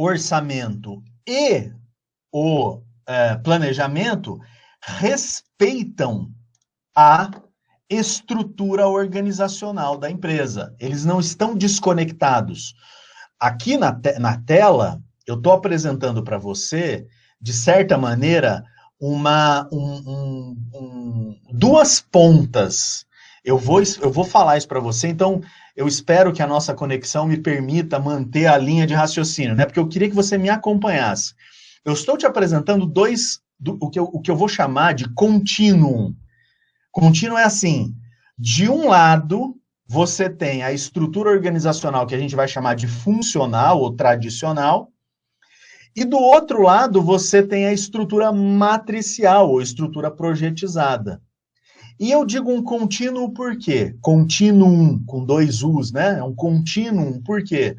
orçamento e o planejamento respeitam a estrutura organizacional da empresa. Eles não estão desconectados. Aqui na tela, eu estou apresentando para você, de certa maneira, duas pontas. Eu vou falar isso para você, então eu espero que a nossa conexão me permita manter a linha de raciocínio, né? Porque eu queria que você me acompanhasse. Eu estou te apresentando o que eu vou chamar de contínuo. Contínuo é assim, de um lado, você tem a estrutura organizacional que a gente vai chamar de funcional ou tradicional, e do outro lado, você tem a estrutura matricial ou estrutura projetizada. E eu digo um contínuo por quê? Contínuo, com 2 U's, né? É um contínuo, por quê?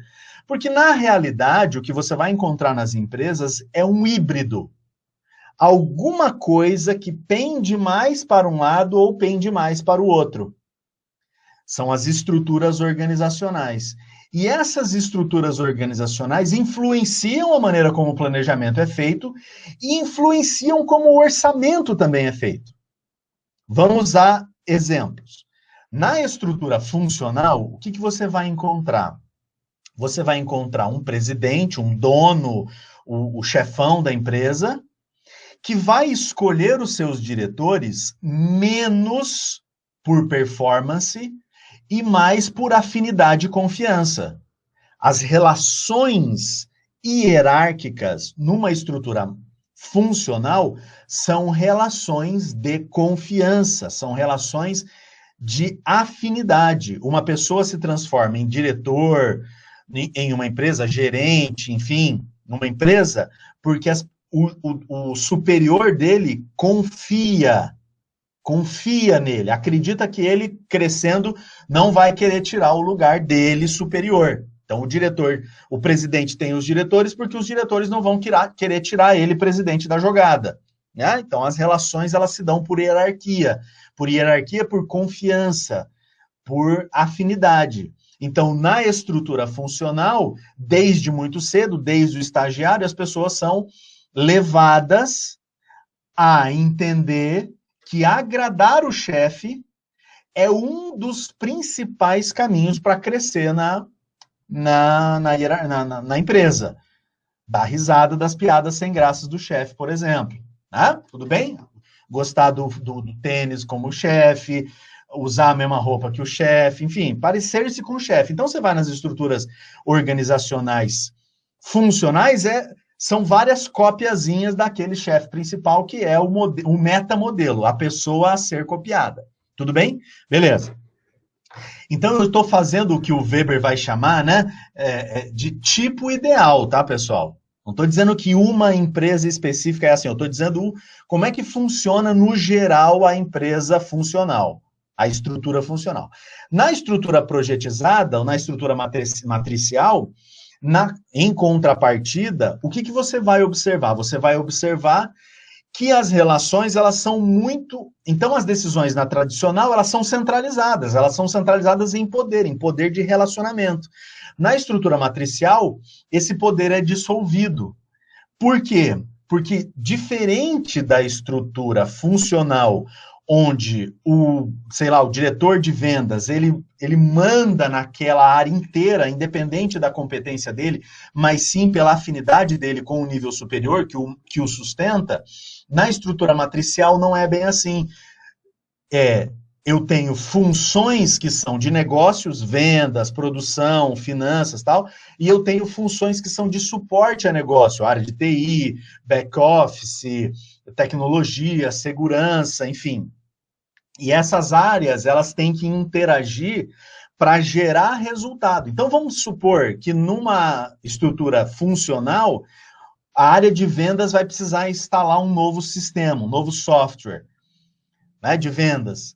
Porque, na realidade, o que você vai encontrar nas empresas é um híbrido. Alguma coisa que pende mais para um lado ou pende mais para o outro. São as estruturas organizacionais. E essas estruturas organizacionais influenciam a maneira como o planejamento é feito e influenciam como o orçamento também é feito. Vamos usar exemplos. Na estrutura funcional, o que você vai encontrar? Você vai encontrar um presidente, um dono, o chefão da empresa, que vai escolher os seus diretores menos por performance e mais por afinidade e confiança. As relações hierárquicas numa estrutura funcional são relações de confiança, são relações de afinidade. Uma pessoa se transforma em diretor, em uma empresa, gerente, enfim, numa empresa, porque o superior dele confia nele, acredita que ele, crescendo, não vai querer tirar o lugar dele superior. Então, o presidente tem os diretores porque os diretores não vão querer tirar ele, presidente, da jogada. Né? Então, as relações, elas se dão por hierarquia, por confiança, por afinidade. Então, na estrutura funcional, desde muito cedo, desde o estagiário, as pessoas são levadas a entender que agradar o chefe é um dos principais caminhos para crescer na empresa. Dar risada das piadas sem graças do chefe, por exemplo. Né? Tudo bem? Gostar do tênis como o chefe, usar a mesma roupa que o chefe, enfim, parecer-se com o chefe. Então, você vai nas estruturas organizacionais funcionais, são várias copiazinhas daquele chefe principal, que é o metamodelo, a pessoa a ser copiada. Tudo bem? Beleza. Então, eu estou fazendo o que o Weber vai chamar, né, de tipo ideal, tá, pessoal? Não estou dizendo que uma empresa específica é assim, eu estou dizendo como é que funciona, no geral, a empresa funcional, a estrutura funcional. Na estrutura projetizada, ou na estrutura matricial, em contrapartida, o que você vai observar? Você vai observar que as relações, elas são muito... Então, as decisões na tradicional, elas são centralizadas em poder de relacionamento. Na estrutura matricial, esse poder é dissolvido. Por quê? Porque, diferente da estrutura funcional, onde o diretor de vendas, ele manda naquela área inteira, independente da competência dele, mas sim pela afinidade dele com o nível superior que o sustenta, na estrutura matricial não é bem assim. Eu tenho funções que são de negócios, vendas, produção, finanças, tal, e eu tenho funções que são de suporte a negócio, área de TI, back-office, tecnologia, segurança, enfim. E essas áreas, elas têm que interagir para gerar resultado. Então, vamos supor que numa estrutura funcional, a área de vendas vai precisar instalar um novo sistema, um novo software, né, de vendas.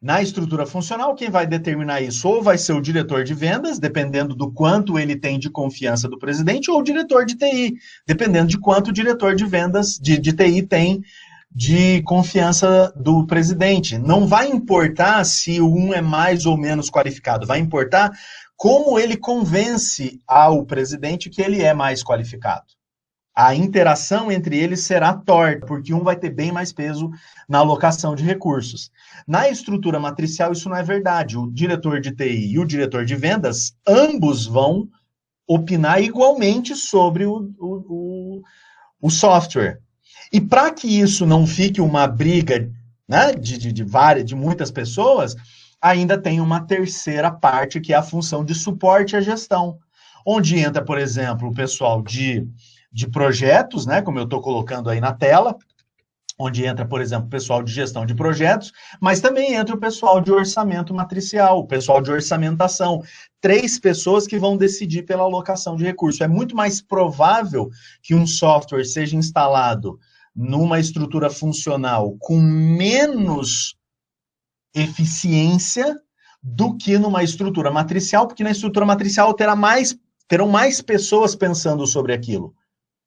Na estrutura funcional, quem vai determinar isso ou vai ser o diretor de vendas, dependendo do quanto ele tem de confiança do presidente, ou o diretor de TI, dependendo de quanto o diretor de vendas de TI tem de confiança do presidente. Não vai importar se um é mais ou menos qualificado, vai importar como ele convence ao presidente que ele é mais qualificado. A interação entre eles será torta, porque um vai ter bem mais peso na alocação de recursos. Na estrutura matricial, isso não é verdade. O diretor de TI e o diretor de vendas, ambos vão opinar igualmente sobre o software. E para que isso não fique uma briga, né, de muitas pessoas, ainda tem uma terceira parte, que é a função de suporte à gestão, onde entra, por exemplo, o pessoal de projetos, né, como eu estou colocando aí na tela, onde entra, por exemplo, o pessoal de gestão de projetos, mas também entra o pessoal de orçamento matricial, o pessoal de orçamentação. 3 pessoas que vão decidir pela alocação de recursos. É muito mais provável que um software seja instalado numa estrutura funcional com menos eficiência do que numa estrutura matricial, porque na estrutura matricial terão mais pessoas pensando sobre aquilo,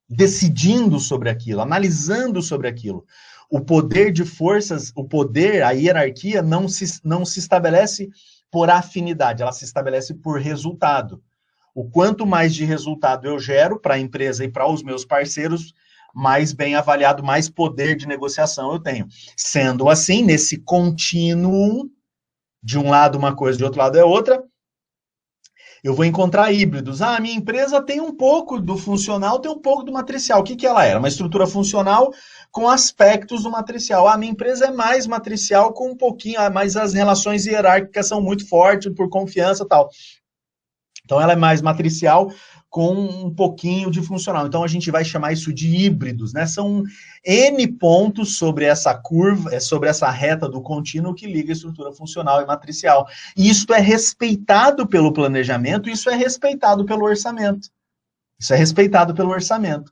decidindo sobre aquilo, analisando sobre aquilo. O poder de forças, a hierarquia não se estabelece por afinidade, ela se estabelece por resultado. O quanto mais de resultado eu gero para a empresa e para os meus parceiros, mais bem avaliado, mais poder de negociação eu tenho. Sendo assim, nesse contínuo, de um lado uma coisa, de outro lado é outra, eu vou encontrar híbridos. A minha empresa tem um pouco do funcional, tem um pouco do matricial. O que ela era? Uma estrutura funcional com aspectos do matricial. A minha empresa é mais matricial com um pouquinho, mas as relações hierárquicas são muito fortes, por confiança e tal. Então, ela é mais matricial com um pouquinho de funcional. Então, a gente vai chamar isso de híbridos, né? São N pontos sobre essa curva, sobre essa reta do contínuo que liga a estrutura funcional e matricial. E isso é respeitado pelo planejamento, isso é respeitado pelo orçamento. Isso é respeitado pelo orçamento.